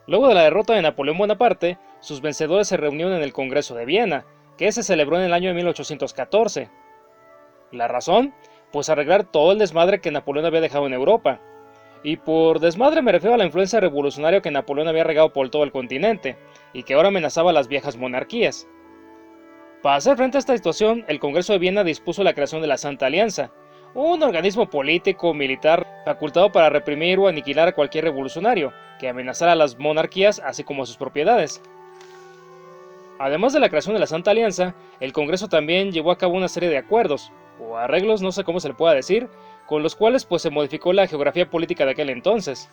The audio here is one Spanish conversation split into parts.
Luego de la derrota de Napoleón Bonaparte, sus vencedores se reunieron en el Congreso de Viena, que se celebró en el año de 1814. ¿La razón? Pues arreglar todo el desmadre que Napoleón había dejado en Europa. Y por desmadre me refiero a la influencia revolucionaria que Napoleón había regado por todo el continente, y que ahora amenazaba a las viejas monarquías. Para hacer frente a esta situación, el Congreso de Viena dispuso la creación de la Santa Alianza, un organismo político, militar, facultado para reprimir o aniquilar a cualquier revolucionario que amenazara a las monarquías así como a sus propiedades. Además de la creación de la Santa Alianza, el Congreso también llevó a cabo una serie de acuerdos, o arreglos, no sé cómo se le pueda decir, con los cuales pues se modificó la geografía política de aquel entonces.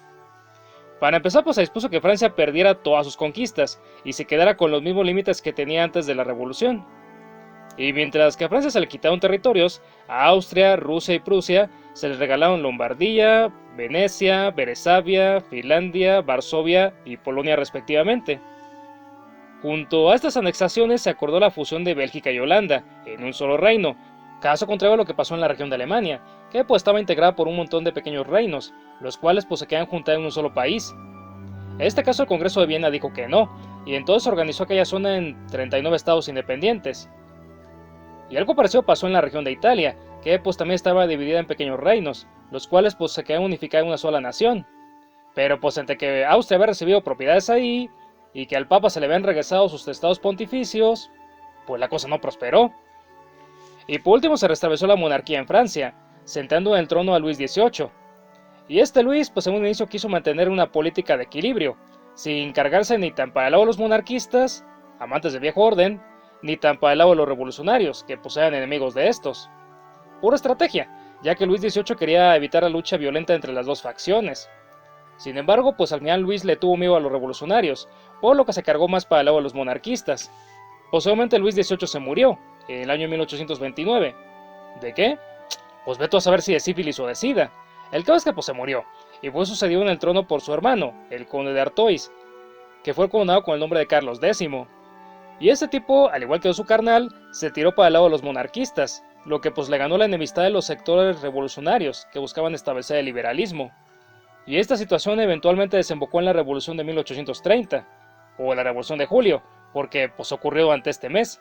Para empezar, pues se dispuso que Francia perdiera todas sus conquistas y se quedara con los mismos límites que tenía antes de la Revolución. Y mientras que a Francia se le quitaron territorios, a Austria, Rusia y Prusia se les regalaron Lombardía, Venecia, Beresavia, Finlandia, Varsovia y Polonia respectivamente. Junto a estas anexaciones se acordó la fusión de Bélgica y Holanda en un solo reino, caso contrario a lo que pasó en la región de Alemania, que pues estaba integrada por un montón de pequeños reinos, los cuales pues se quedan juntados en un solo país. En este caso el Congreso de Viena dijo que no, y entonces organizó aquella zona en 39 estados independientes. Y algo parecido pasó en la región de Italia, que pues también estaba dividida en pequeños reinos, los cuales pues se quedan unificados en una sola nación. Pero pues entre que Austria había recibido propiedades ahí, y que al Papa se le habían regresado sus estados pontificios, pues la cosa no prosperó. Y por último se restableció la monarquía en Francia, sentando en el trono a Luis XVIII. Y este Luis pues en un inicio quiso mantener una política de equilibrio, sin cargarse ni tan para el lado de los monarquistas, amantes del viejo orden, ni tan para el lado de los revolucionarios, que pues eran enemigos de estos. Pura estrategia, ya que Luis XVIII quería evitar la lucha violenta entre las dos facciones. Sin embargo, pues al final Luis le tuvo miedo a los revolucionarios, por lo que se cargó más para el lado de los monarquistas. Posteriormente Luis XVIII se murió, en el año 1829. ¿De qué? Pues veto a saber si de sífilis o de sida. El caso es que pues se murió, y fue sucedido en el trono por su hermano, el conde de Artois, que fue coronado con el nombre de Carlos X. Y este tipo, al igual que su carnal, se tiró para el lado de los monarquistas, lo que pues le ganó la enemistad de los sectores revolucionarios que buscaban establecer el liberalismo. Y esta situación eventualmente desembocó en la Revolución de 1830, o la Revolución de Julio, porque pues ocurrió durante este mes.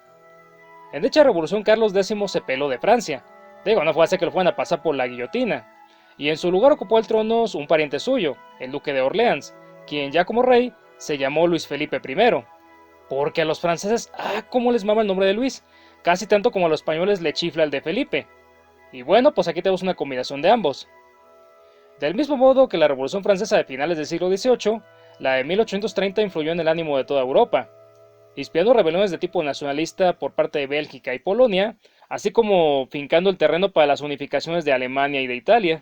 En dicha revolución Carlos X se peló de Francia, no fue así que lo fueran a pasar por la guillotina, y en su lugar ocupó el trono un pariente suyo, el duque de Orleans, quien ya como rey se llamó Luis Felipe I, porque a los franceses, cómo les mama el nombre de Luis, casi tanto como a los españoles le chifla el de Felipe. Y bueno, pues aquí tenemos una combinación de ambos. Del mismo modo que la Revolución Francesa de finales del siglo XVIII, la de 1830 influyó en el ánimo de toda Europa, inspirando rebeliones de tipo nacionalista por parte de Bélgica y Polonia, así como fincando el terreno para las unificaciones de Alemania y de Italia.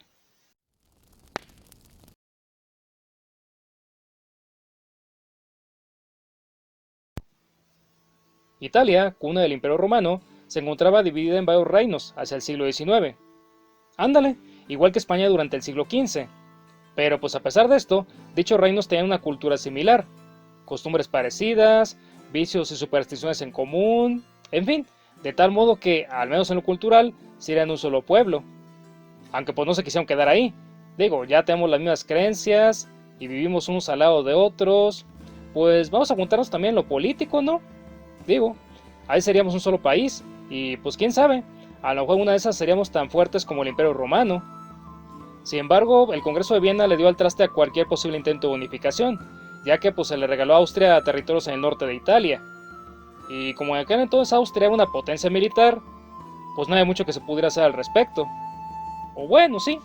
Italia, cuna del Imperio Romano, se encontraba dividida en varios reinos hacia el siglo XIX. Ándale, igual que España durante el siglo XV. Pero pues a pesar de esto, dichos reinos tenían una cultura similar, costumbres parecidas, vicios y supersticiones en común, en fin, de tal modo que, al menos en lo cultural, sí eran un solo pueblo. Aunque pues no se quisieron quedar ahí. Ya tenemos las mismas creencias y vivimos unos al lado de otros, pues vamos a juntarnos también en lo político, ¿no? Ahí seríamos un solo país, y pues quién sabe, a lo mejor una de esas seríamos tan fuertes como el Imperio Romano. Sin embargo, el Congreso de Viena le dio al traste a cualquier posible intento de unificación, ya que pues se le regaló a Austria territorios en el norte de Italia. Y como en aquel entonces Austria era una potencia militar, pues no había mucho que se pudiera hacer al respecto. O bueno, sí.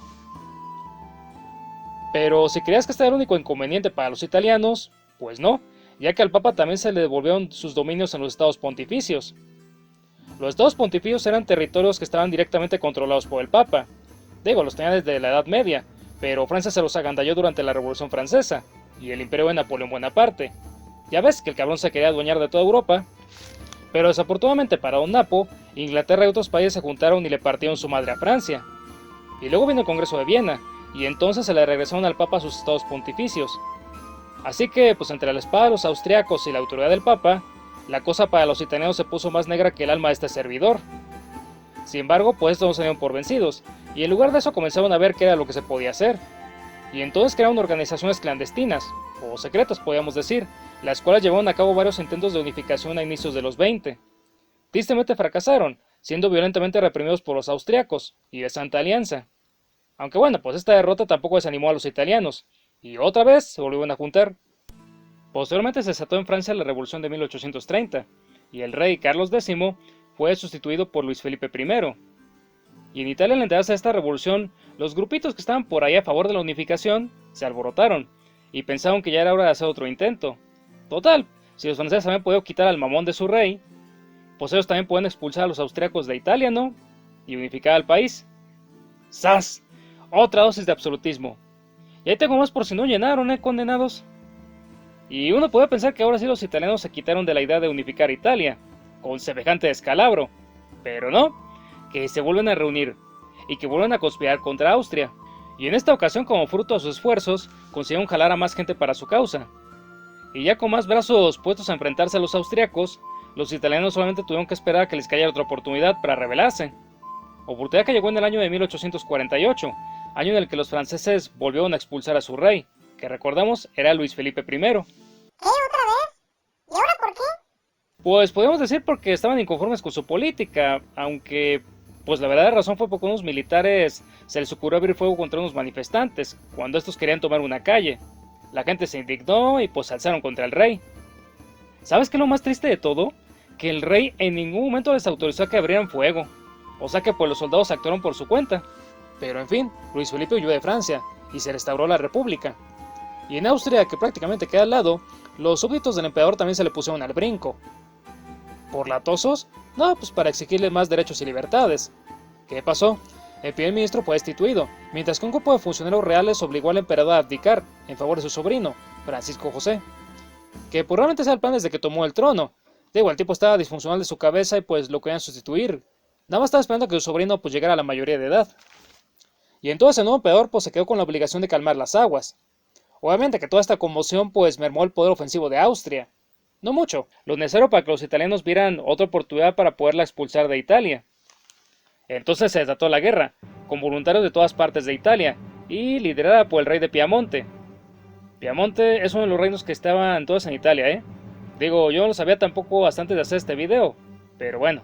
Pero si creías que este era el único inconveniente para los italianos, pues no, ya que al Papa también se le devolvieron sus dominios en los estados pontificios. Los estados pontificios eran territorios que estaban directamente controlados por el Papa. Los tenían desde la Edad Media, pero Francia se los agandalló durante la Revolución Francesa, y el imperio de Napoleón Bonaparte. Ya ves que el cabrón se quería adueñar de toda Europa. Pero desafortunadamente para Don Napo, Inglaterra y otros países se juntaron y le partieron su madre a Francia. Y luego vino el Congreso de Viena, y entonces se le regresaron al Papa sus estados pontificios. Así que, pues entre la espada de los austriacos y la autoridad del Papa, la cosa para los italianos se puso más negra que el alma de este servidor. Sin embargo, pues estos no se dieron por vencidos, y en lugar de eso comenzaron a ver qué era lo que se podía hacer. Y entonces crearon organizaciones clandestinas, o secretas podríamos decir, las cuales llevaron a cabo varios intentos de unificación a inicios de los 20. Tristemente fracasaron, siendo violentamente reprimidos por los austriacos y de Santa Alianza. Aunque bueno, pues esta derrota tampoco desanimó a los italianos, y otra vez se volvieron a juntar. Posteriormente se desató en Francia la Revolución de 1830, y el rey Carlos X fue sustituido por Luis Felipe I. Y en Italia, al enterarse de esta revolución, los grupitos que estaban por ahí a favor de la unificación se alborotaron, y pensaron que ya era hora de hacer otro intento. Total, si los franceses habían podido quitar al mamón de su rey, pues ellos también pueden expulsar a los austriacos de Italia, ¿no? Y unificar al país. ¡Sas! Otra dosis de absolutismo. Y ahí tengo más por si no llenaron, condenados. Y uno puede pensar que ahora sí los italianos se quitaron de la idea de unificar Italia, con semejante descalabro. Pero no, que se vuelven a reunir, y que vuelven a conspirar contra Austria. Y en esta ocasión, como fruto de sus esfuerzos, consiguieron jalar a más gente para su causa. Y ya con más brazos puestos a enfrentarse a los austriacos, los italianos solamente tuvieron que esperar a que les cayera otra oportunidad para rebelarse. Oportunidad que llegó en el año de 1848, año en el que los franceses volvieron a expulsar a su rey, que recordamos era Luis Felipe I. ¿Qué? ¿Otra vez? ¿Y ahora por qué? Pues podemos decir porque estaban inconformes con su política, aunque pues la verdadera razón fue porque unos militares se les ocurrió abrir fuego contra unos manifestantes, cuando estos querían tomar una calle. La gente se indignó y pues se alzaron contra el rey. ¿Sabes qué es lo más triste de todo? Que el rey en ningún momento les autorizó a que abrieran fuego, o sea que pues los soldados actuaron por su cuenta. Pero en fin, Luis Felipe huyó de Francia, y se restauró la república. Y en Austria, que prácticamente queda al lado, los súbditos del emperador también se le pusieron al brinco. ¿Por latosos? No, pues para exigirle más derechos y libertades. ¿Qué pasó? El primer ministro fue destituido, mientras que un grupo de funcionarios reales obligó al emperador a abdicar en favor de su sobrino, Francisco José. Que pues realmente sea el plan desde que tomó el trono. Digo, el tipo estaba disfuncional de su cabeza y pues lo querían sustituir. Nada más estaba esperando que su sobrino pues llegara a la mayoría de edad. Y entonces el nuevo emperador pues se quedó con la obligación de calmar las aguas. Obviamente que toda esta conmoción pues mermó el poder ofensivo de Austria. No mucho, lo necesario para que los italianos vieran otra oportunidad para poderla expulsar de Italia. Entonces se desató la guerra, con voluntarios de todas partes de Italia, y liderada por el rey de Piamonte. Piamonte es uno de los reinos que estaban todos en Italia, Digo, yo no lo sabía tampoco antes de hacer este video, pero bueno.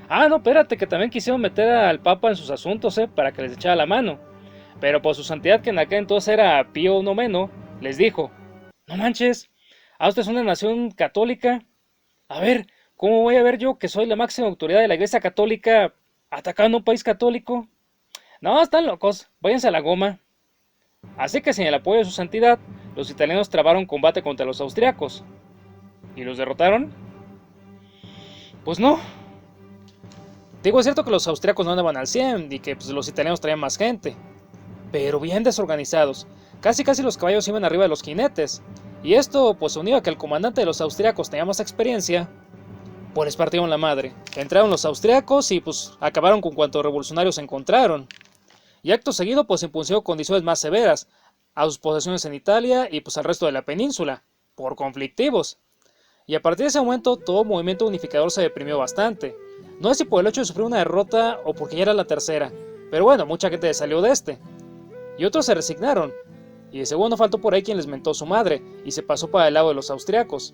Ah, no, espérate, que también quisieron meter al Papa en sus asuntos, para que les echara la mano. Pero por su santidad, que en aquel entonces era Pío IX, les dijo: no manches, Austria es una nación católica. A ver, ¿cómo voy a ver yo, que soy la máxima autoridad de la iglesia católica, atacando a un país católico? No, están locos, váyanse a la goma. Así que sin el apoyo de su santidad, los italianos trabaron combate contra los austriacos. ¿Y los derrotaron? Pues no. Digo, es cierto que los austriacos no andaban al 100 y que pues, los italianos traían más gente, pero bien desorganizados. Casi los caballos iban arriba de los jinetes. Y esto, pues unido a que el comandante de los austriacos tenía más experiencia, pues les partieron la madre. Entraron los austriacos y pues acabaron con cuantos revolucionarios se encontraron. Y acto seguido, pues impuso condiciones más severas a sus posesiones en Italia y pues al resto de la península, por conflictivos. Y a partir de ese momento, todo movimiento unificador se deprimió bastante. No sé si por el hecho de sufrir una derrota o porque ya era la tercera, pero bueno, mucha gente salió de este. Y otros se resignaron, y de seguro no faltó por ahí quien les mentó su madre y se pasó para el lado de los austriacos.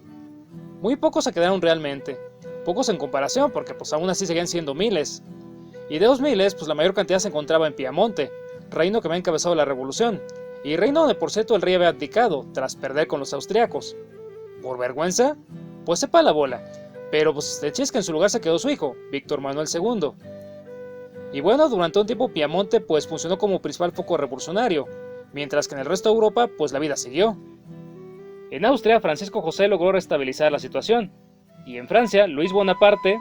Muy pocos se quedaron realmente, pocos en comparación porque pues aún así seguían siendo miles. Y de los miles, pues la mayor cantidad se encontraba en Piamonte, reino que había encabezado la revolución, y reino donde por cierto el rey había abdicado tras perder con los austriacos. ¿Por vergüenza? Pues sepa la bola, pero pues el chiste es que en su lugar se quedó su hijo, Víctor Manuel II. Y bueno, durante un tiempo Piamonte pues funcionó como principal foco revolucionario, mientras que en el resto de Europa pues la vida siguió. En Austria, Francisco José logró restabilizar la situación, y en Francia, Luis Bonaparte,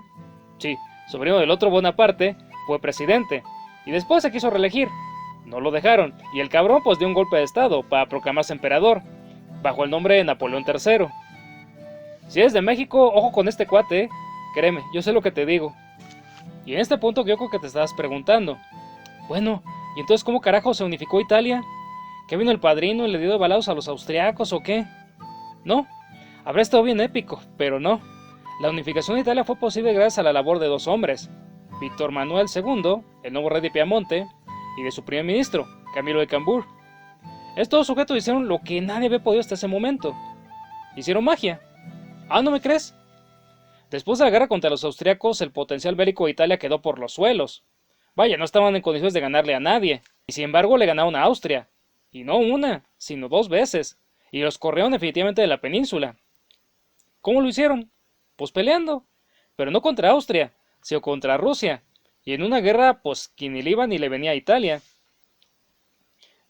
sí, sobrino del otro Bonaparte, fue presidente, y después se quiso reelegir. No lo dejaron, y el cabrón pues dio un golpe de estado para proclamarse emperador, bajo el nombre de Napoleón III. Si eres de México, ojo con este cuate, créeme, yo sé lo que te digo. Y en este punto yo creo que te estabas preguntando, bueno, ¿y entonces cómo carajo se unificó Italia? ¿Qué vino el padrino y le dio de balados a los austriacos o qué? No, habría estado bien épico, pero no. La unificación de Italia fue posible gracias a la labor de dos hombres, Víctor Manuel II, el nuevo rey de Piamonte, y de su primer ministro, Camilo de Cambur. Estos dos sujetos hicieron lo que nadie había podido hasta ese momento. Hicieron magia. ¿Ah, no me crees? Después de la guerra contra los austriacos, el potencial bélico de Italia quedó por los suelos. Vaya, no estaban en condiciones de ganarle a nadie, y sin embargo le ganaron a Austria. Y no una, sino dos veces, y los corrieron definitivamente de la península. ¿Cómo lo hicieron? Pues peleando, pero no contra Austria, sino contra Rusia, y en una guerra pues que ni le iba ni le venía a Italia.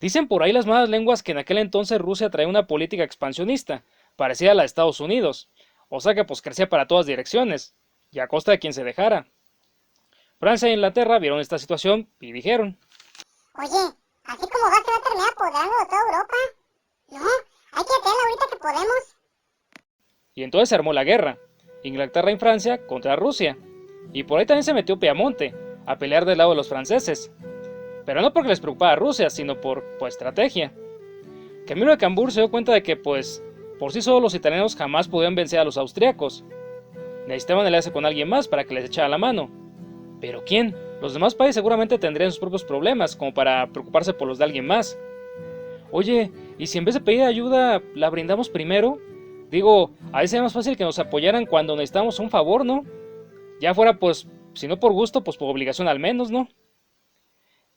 Dicen por ahí las malas lenguas que en aquel entonces Rusia traía una política expansionista, parecida a la de Estados Unidos, o sea que pues crecía para todas direcciones, y a costa de quien se dejara. Francia e Inglaterra vieron esta situación y dijeron: Oye, así como va, se va a terminar apoderando de toda Europa. No, hay que hacerlo ahorita que podemos. y entonces se armó la guerra, Inglaterra y Francia contra Rusia, y por ahí también se metió Piamonte, a pelear del lado de los franceses, pero no porque les preocupaba a Rusia, sino por estrategia. Camilo de Cambur se dio cuenta de que por sí solos los italianos jamás podían vencer a los austriacos. Necesitaban aliarse con alguien más para que les echara la mano. ¿Pero quién? Los demás países seguramente tendrían sus propios problemas como para preocuparse por los de alguien más. Oye, ¿y si en vez de pedir ayuda la brindamos primero? Digo, a veces sería más fácil que nos apoyaran cuando necesitamos un favor, ¿no? Ya fuera pues, si no por gusto, pues por obligación al menos, ¿no?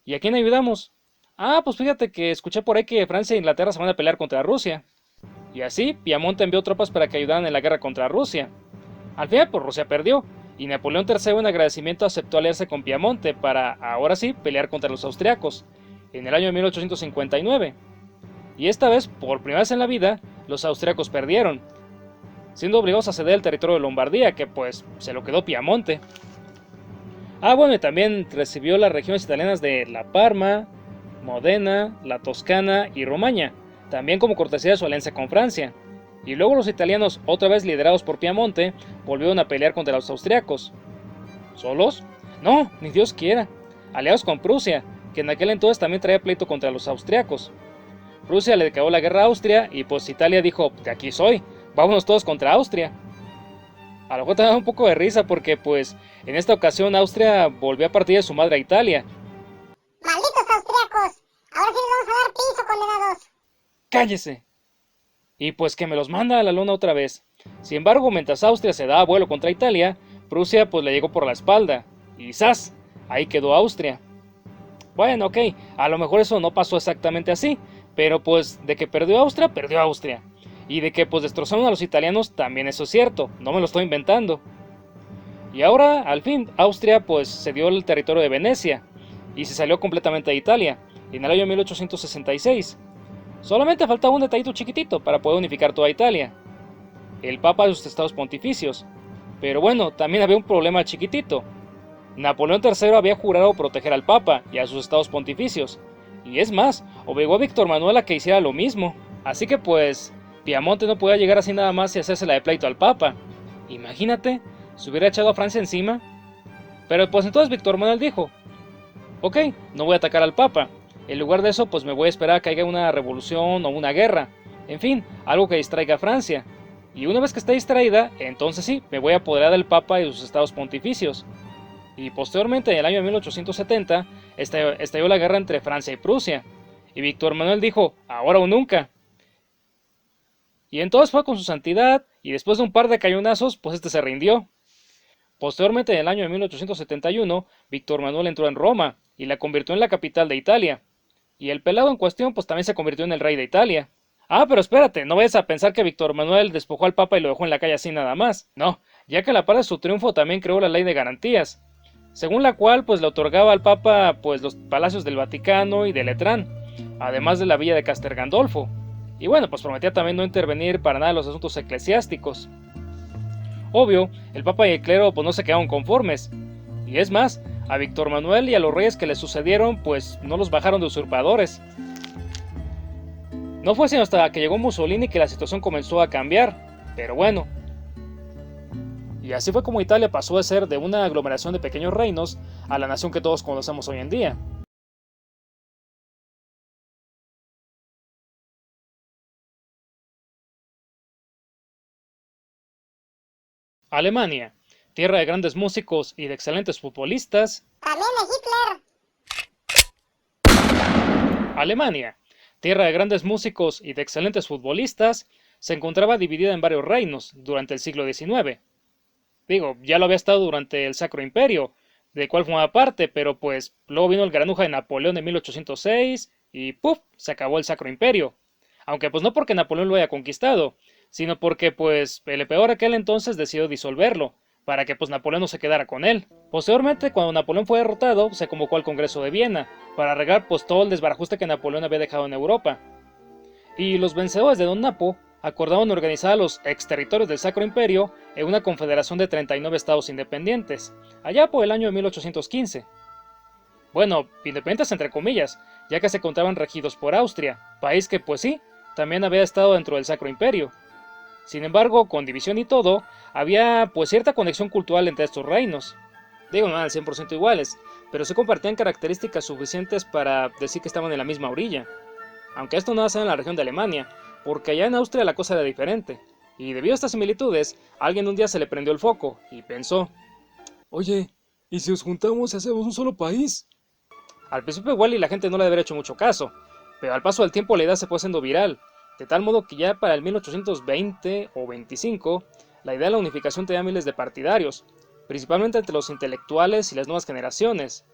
¿Y a quién ayudamos? Ah, pues fíjate que escuché por ahí que Francia e Inglaterra se van a pelear contra Rusia. Y así, Piamonte envió tropas para que ayudaran en la guerra contra Rusia. Al final, pues Rusia perdió, y Napoleón III en agradecimiento aceptó aliarse con Piamonte para, ahora sí, pelear contra los austriacos, en el año de 1859. Y esta vez, por primera vez en la vida, los austriacos perdieron, siendo obligados a ceder el territorio de Lombardía, que pues se lo quedó Piamonte. Ah, bueno, y también recibió las regiones italianas de La Parma, Modena, la Toscana y Romaña, también como cortesía de su alianza con Francia. Y luego los italianos, otra vez liderados por Piamonte, volvieron a pelear contra los austriacos. ¿Solos? No, ni Dios quiera. Aliados con Prusia, que en aquel entonces también traía pleito contra los austriacos. Prusia le declaró la guerra a Austria y pues Italia dijo: de aquí soy, vámonos todos contra Austria. A lo mejor te da un poco de risa porque pues en esta ocasión Austria volvió a partir de su madre a Italia. ¡Malditos austriacos! Ahora sí les vamos a dar piso, condenados. ¡Cállese! Y pues que me los manda a la lona otra vez. Sin embargo, mientras Austria se da vuelo contra Italia, Prusia pues le llegó por la espalda. Y ¡zas! Ahí quedó Austria. Bueno, ok, a lo mejor eso no pasó exactamente así, pero pues de que perdió Austria, perdió Austria. Y de que pues destrozaron a los italianos, también eso es cierto, no me lo estoy inventando. Y ahora, al fin, Austria pues cedió el territorio de Venecia y se salió completamente de Italia, en el año 1866. Solamente faltaba un detallito chiquitito para poder unificar toda Italia: el Papa de sus estados pontificios. Pero bueno, también había un problema chiquitito. Napoleón III había jurado proteger al Papa y a sus estados pontificios, y es más, obligó a Víctor Manuel a que hiciera lo mismo. Así que pues, Piamonte no podía llegar así nada más y hacerse la de pleito al Papa. Imagínate, se hubiera echado a Francia encima. Pero pues entonces Víctor Manuel dijo: ok, no voy a atacar al Papa. En lugar de eso, pues me voy a esperar a que haya una revolución o una guerra. En fin, algo que distraiga a Francia. Y una vez que esté distraída, entonces sí, me voy a apoderar del Papa y de sus estados pontificios. Y posteriormente, en el año 1870, estalló la guerra entre Francia y Prusia. Y Víctor Manuel dijo: ahora o nunca. Y entonces fue con su santidad, y después de un par de cañonazos, pues este se rindió. Posteriormente, en el año de 1871, Víctor Manuel entró en Roma y la convirtió en la capital de Italia. Y el pelado en cuestión pues también se convirtió en el rey de Italia. Ah, pero espérate, no vayas a pensar que Víctor Manuel despojó al Papa y lo dejó en la calle así nada más. No, ya que a la par de su triunfo también creó la ley de garantías, según la cual pues le otorgaba al Papa pues los palacios del Vaticano y de Letrán, además de la villa de Castel Gandolfo. Y bueno, pues prometía también no intervenir para nada en los asuntos eclesiásticos. Obvio, el Papa y el clero pues no se quedaron conformes. Y es más, a Víctor Manuel y a los reyes que le sucedieron pues no los bajaron de usurpadores. No fue sino hasta que llegó Mussolini que la situación comenzó a cambiar, pero bueno. Y así fue como Italia pasó de ser de una aglomeración de pequeños reinos a la nación que todos conocemos hoy en día. Alemania, tierra de grandes músicos y de excelentes futbolistas. También de Hitler. Alemania, tierra de grandes músicos y de excelentes futbolistas, se encontraba dividida en varios reinos durante el siglo XIX. Digo, ya lo había estado durante el Sacro Imperio, del cual formaba parte, pero pues luego vino el granuja de Napoleón en 1806 y ¡puf! Se acabó el Sacro Imperio. Aunque pues no porque Napoleón lo haya conquistado, sino porque pues el emperador aquel entonces decidió disolverlo, para que pues Napoleón no se quedara con él. Posteriormente, cuando Napoleón fue derrotado, se convocó al Congreso de Viena, para arreglar pues todo el desbarajuste que Napoleón había dejado en Europa. Y los vencedores de Don Napo acordaron organizar a los exterritorios del Sacro Imperio en una confederación de 39 estados independientes, allá por el año de 1815. Bueno, independientes entre comillas, ya que se encontraban regidos por Austria, país que pues sí, también había estado dentro del Sacro Imperio. Sin embargo, con división y todo, había pues cierta conexión cultural entre estos reinos. Digo, no eran 100% iguales, pero sí compartían características suficientes para decir que estaban en la misma orilla. Aunque esto no hace en la región de Alemania, porque allá en Austria la cosa era diferente. Y debido a estas similitudes, a alguien un día se le prendió el foco y pensó: oye, ¿y si os juntamos y hacemos un solo país? Al principio igual y la gente no le habría hecho mucho caso, pero al paso del tiempo la idea se fue haciendo viral, de tal modo que ya para el 1820 o 25, la idea de la unificación tenía miles de partidarios, principalmente entre los intelectuales y las nuevas generaciones.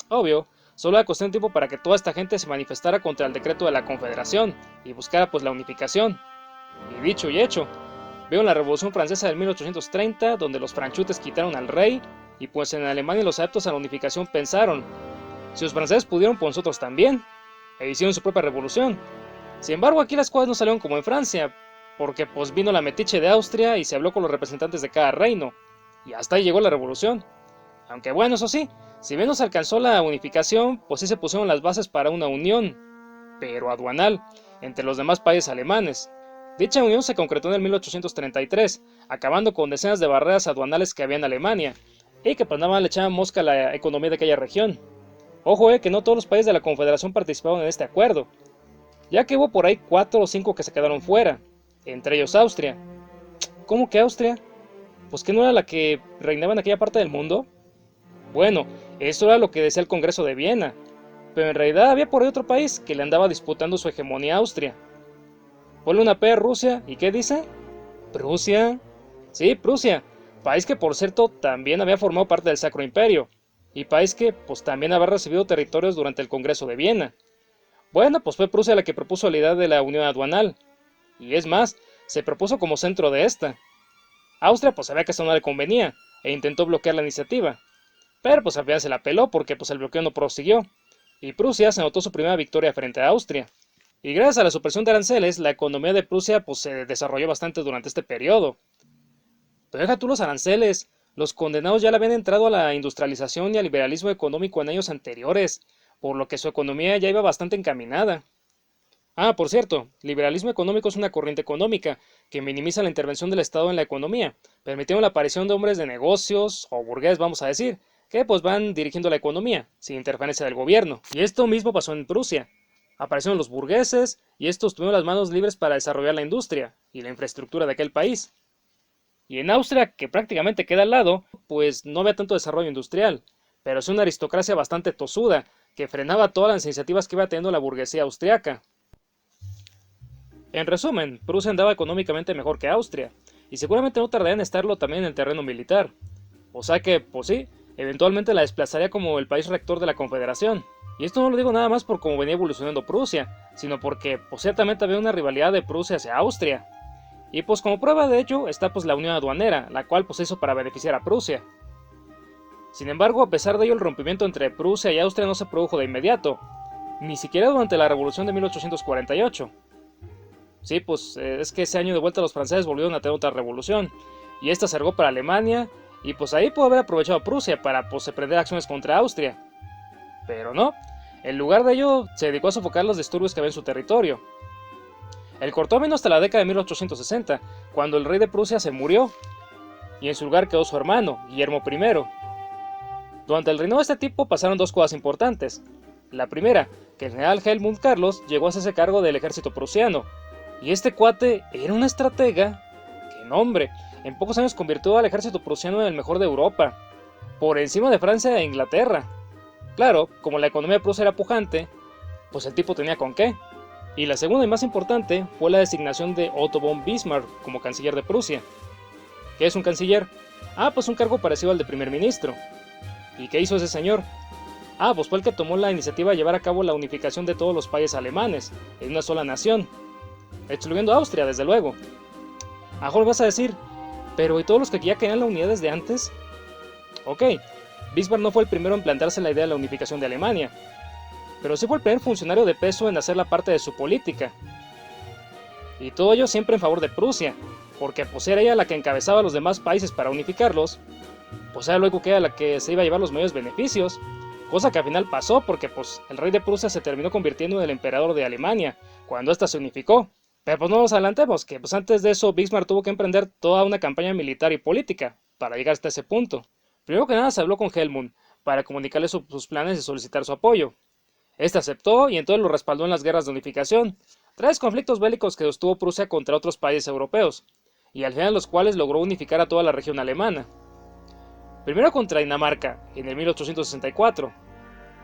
Obvio, solo era cuestión de tiempo para que toda esta gente se manifestara contra el decreto de la Confederación y buscara pues la unificación. Y dicho y hecho, veo en la Revolución Francesa del 1830, donde los franchutes quitaron al rey, y pues en Alemania los adeptos a la unificación pensaron: si los franceses pudieron, pues nosotros también, e hicieron su propia revolución. Sin embargo, aquí las cosas no salieron como en Francia, porque pues vino la metiche de Austria y se habló con los representantes de cada reino, y hasta ahí llegó la revolución. Aunque bueno, eso sí, si bien no se alcanzó la unificación, pues sí se pusieron las bases para una unión, pero aduanal, entre los demás países alemanes. Dicha unión se concretó en el 1833, acabando con decenas de barreras aduanales que había en Alemania, y que pues nada más le echaban mosca a la economía de aquella región. Ojo, que no todos los países de la Confederación participaron en este acuerdo, ya que hubo por ahí 4 o 5 que se quedaron fuera, entre ellos Austria. ¿Cómo que Austria? Pues que no era la que reinaba en aquella parte del mundo. Bueno, eso era lo que decía el Congreso de Viena, pero en realidad había por ahí otro país que le andaba disputando su hegemonía a Austria. Ponle una P a Rusia, ¿y qué dice? Prusia. Sí, Prusia, país que por cierto también había formado parte del Sacro Imperio, y país que pues también había recibido territorios durante el Congreso de Viena. Bueno, pues fue Prusia la que propuso la idea de la unión aduanal, y es más, se propuso como centro de esta. Austria pues sabía que eso no le convenía, e intentó bloquear la iniciativa, pero pues al final se la peló porque pues el bloqueo no prosiguió, y Prusia se anotó su primera victoria frente a Austria. Y gracias a la supresión de aranceles, la economía de Prusia pues se desarrolló bastante durante este periodo. Pero deja tú los aranceles, los condenados ya le habían entrado a la industrialización y al liberalismo económico en años anteriores, por lo que su economía ya iba bastante encaminada. Ah, por cierto, liberalismo económico es una corriente económica que minimiza la intervención del Estado en la economía, permitiendo la aparición de hombres de negocios, o burgueses vamos a decir, que pues van dirigiendo la economía, sin interferencia del gobierno. Y esto mismo pasó en Prusia. Aparecieron los burgueses, y estos tuvieron las manos libres para desarrollar la industria y la infraestructura de aquel país. Y en Austria, que prácticamente queda al lado, pues no había tanto desarrollo industrial, pero sí una aristocracia bastante tosuda, que frenaba todas las iniciativas que iba teniendo la burguesía austriaca. En resumen, Prusia andaba económicamente mejor que Austria, y seguramente no tardaría en estarlo también en el terreno militar. O sea que, pues sí, eventualmente la desplazaría como el país rector de la Confederación. Y esto no lo digo nada más por cómo venía evolucionando Prusia, sino porque pues ciertamente había una rivalidad de Prusia hacia Austria. Y pues como prueba de ello está pues la unión aduanera, la cual pues hizo para beneficiar a Prusia. Sin embargo, a pesar de ello el rompimiento entre Prusia y Austria no se produjo de inmediato, ni siquiera durante la Revolución de 1848. Sí, pues es que ese año de vuelta los franceses volvieron a tener otra revolución, y esta se argó para Alemania, y pues ahí pudo haber aprovechado a Prusia para pues emprender acciones contra Austria. Pero no, en lugar de ello se dedicó a sofocar los disturbios que había en su territorio. El cortó vino hasta la década de 1860, cuando el rey de Prusia se murió, y en su lugar quedó su hermano, Guillermo I. Durante el reinado de este tipo pasaron dos cosas importantes. La primera, que el general Helmut Carlos llegó a hacerse cargo del ejército prusiano, y este cuate era un estratega que, no hombre, en pocos años convirtió al ejército prusiano en el mejor de Europa, por encima de Francia e Inglaterra. Claro, como la economía de Prusia era pujante, pues el tipo tenía con qué. Y la segunda y más importante fue la designación de Otto von Bismarck como canciller de Prusia. ¿Qué es un canciller? Pues un cargo parecido al de primer ministro. ¿Y qué hizo ese señor? Pues fue el que tomó la iniciativa de llevar a cabo la unificación de todos los países alemanes en una sola nación, excluyendo a Austria, desde luego. Ahora vas a decir, pero ¿y todos los que ya querían la unidad desde antes? Ok, Bismarck no fue el primero en plantearse la idea de la unificación de Alemania, pero sí fue el primer funcionario de peso en hacerla parte de su política. Y todo ello siempre en favor de Prusia, porque pues era ella la que encabezaba a los demás países para unificarlos, pues era luego que era la que se iba a llevar los mayores beneficios, cosa que al final pasó porque pues el rey de Prusia se terminó convirtiendo en el emperador de Alemania, cuando ésta se unificó. Pero pues no nos adelantemos, que pues antes de eso Bismarck tuvo que emprender toda una campaña militar y política para llegar hasta ese punto. Primero que nada se habló con Helmut para comunicarle sus planes y solicitar su apoyo. Este aceptó y entonces lo respaldó en las guerras de unificación, 3 conflictos bélicos que sostuvo Prusia contra otros países europeos, y al final los cuales logró unificar a toda la región alemana. Primero contra Dinamarca, en el 1864.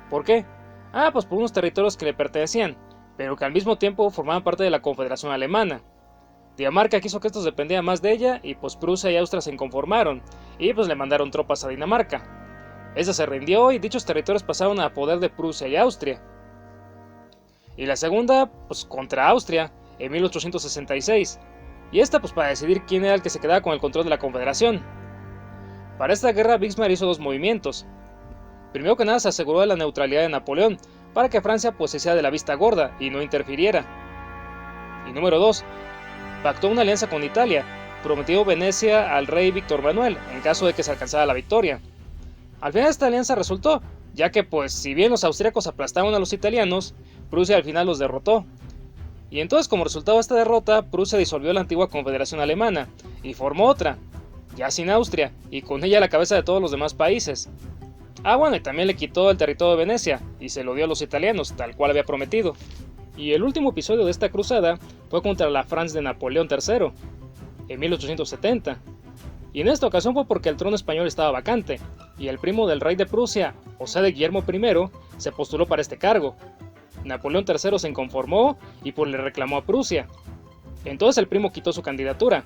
¿Por qué? Pues por unos territorios que le pertenecían, pero que al mismo tiempo formaban parte de la Confederación Alemana. Dinamarca quiso que estos dependieran más de ella y pues Prusia y Austria se inconformaron y pues le mandaron tropas a Dinamarca. Esta se rindió y dichos territorios pasaron a poder de Prusia y Austria. Y la segunda, pues contra Austria, en 1866. Y esta pues para decidir quién era el que se quedaba con el control de la Confederación. Para esta guerra Bismarck hizo 2 movimientos. Primero que nada se aseguró de la neutralidad de Napoleón, para que Francia pues se hiciera de la vista gorda y no interfiriera. Y número 2, pactó una alianza con Italia, prometió Venecia al rey Víctor Manuel, en caso de que se alcanzara la victoria. Al final esta alianza resultó, ya que pues si bien los austríacos aplastaron a los italianos, Prusia al final los derrotó. Y entonces como resultado de esta derrota, Prusia disolvió la antigua Confederación Alemana, y formó otra, ya sin Austria, y con ella la cabeza de todos los demás países. Bueno, y también le quitó el territorio de Venecia, y se lo dio a los italianos, tal cual había prometido. Y el último episodio de esta cruzada fue contra la Francia de Napoleón III, en 1870. Y en esta ocasión fue porque el trono español estaba vacante, y el primo del rey de Prusia, o sea de Guillermo I, se postuló para este cargo. Napoleón III se inconformó y pues le reclamó a Prusia. Entonces el primo quitó su candidatura,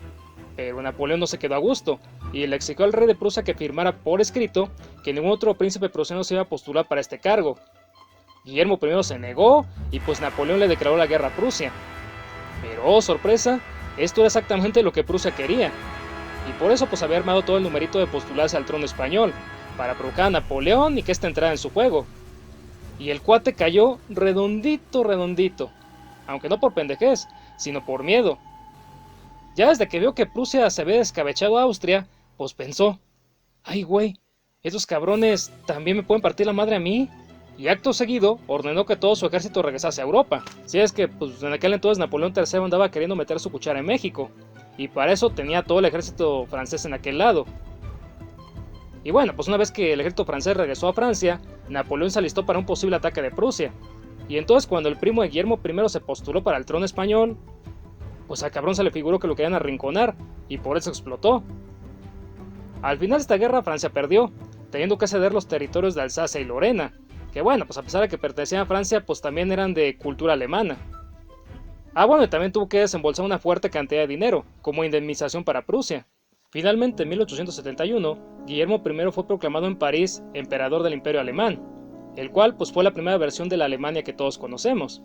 pero Napoleón no se quedó a gusto, y le exigió al rey de Prusia que firmara por escrito que ningún otro príncipe prusiano se iba a postular para este cargo. Guillermo I se negó, y pues Napoleón le declaró la guerra a Prusia. Pero, oh sorpresa, esto era exactamente lo que Prusia quería, y por eso pues había armado todo el numerito de postularse al trono español, para provocar a Napoleón y que éste entrara en su juego. Y el cuate cayó redondito, aunque no por pendejez, sino por miedo. Ya desde que vio que Prusia se había descabechado a Austria, pues pensó, ¡ay güey! Estos cabrones también me pueden partir la madre a mí. Y acto seguido ordenó que todo su ejército regresase a Europa. Si es que pues en aquel entonces Napoleón III andaba queriendo meter su cuchara en México, y para eso tenía todo el ejército francés en aquel lado. Y bueno, pues una vez que el ejército francés regresó a Francia, Napoleón se alistó para un posible ataque de Prusia. Y entonces cuando el primo de Guillermo I se postuló para el trono español, pues al cabrón se le figuró que lo querían arrinconar, y por eso explotó. Al final de esta guerra Francia perdió, teniendo que ceder los territorios de Alsacia y Lorena, que bueno, pues a pesar de que pertenecían a Francia, pues también eran de cultura alemana. Bueno, y también tuvo que desembolsar una fuerte cantidad de dinero, como indemnización para Prusia. Finalmente, en 1871, Guillermo I fue proclamado en París emperador del Imperio Alemán, el cual pues fue la primera versión de la Alemania que todos conocemos.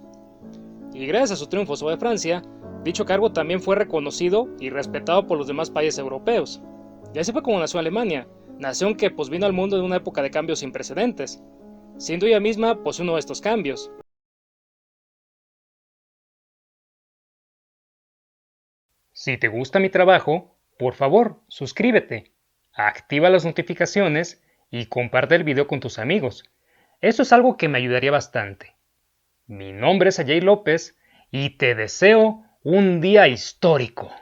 Y gracias a su triunfo sobre Francia, dicho cargo también fue reconocido y respetado por los demás países europeos. Y así fue como nació Alemania, nación que pues vino al mundo en una época de cambios sin precedentes, siendo ella misma pues uno de estos cambios. Si te gusta mi trabajo, por favor, suscríbete, activa las notificaciones y comparte el video con tus amigos. Eso es algo que me ayudaría bastante. Mi nombre es Ajay López y te deseo un día histórico.